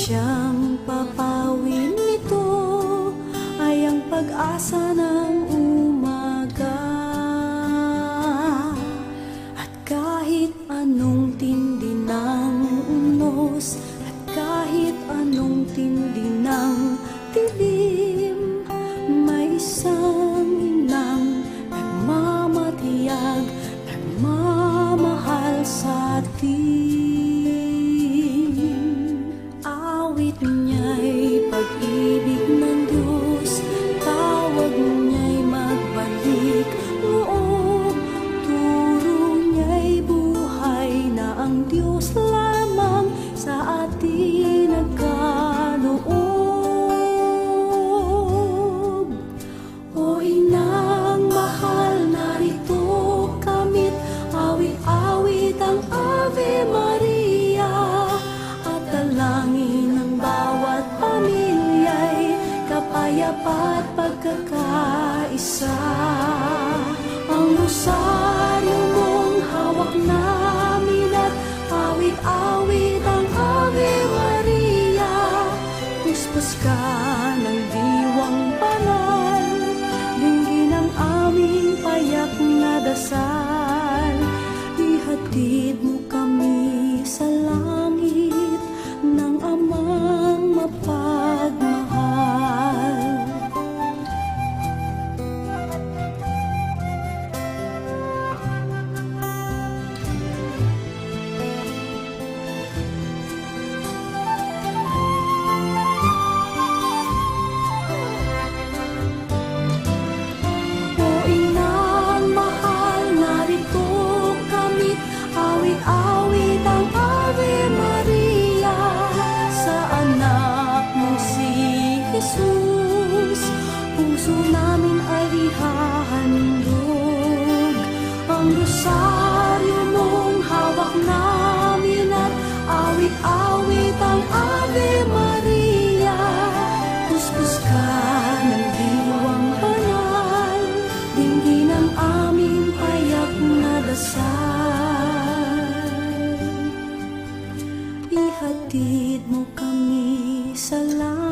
siyang papawin nito ay ang pag-asa ng umaga. At kahit anong tindi ng unos, at kahit anong tindi ng dilim, may isang inang nagmamatiyag, nagmamahal sa atin. Awit niya'y pag-ibig ng Diyos, tawag niya'y magbalik loob, turo niya'y buhay na ang Diyos lamang sa atin nagkaloob. O inang mahal, narito kamit, awit-awit ang Ave Maria, at dalangin ng bawat pamilya'y kapayapa at pagkakaisa. Ang rosaryo mong hawak namin at awit-awit ang Ave Maria, puspos ka ng diwang banal, dinggin ang aming payak na dasal. Ihatid mo kami sa langit ng Amang mapagmahal. O inang mahal, narito kamit, awit-awit ang Ave Maria, sa anak mo si Jesus, puso namin ay ihahandog. Ang rosaryo mong hawak namin at awit-awit ang Ave Maria, puspos ka ng diwang banal, dinggin ang aming payak na dasal. Ihatid mo kami sa langit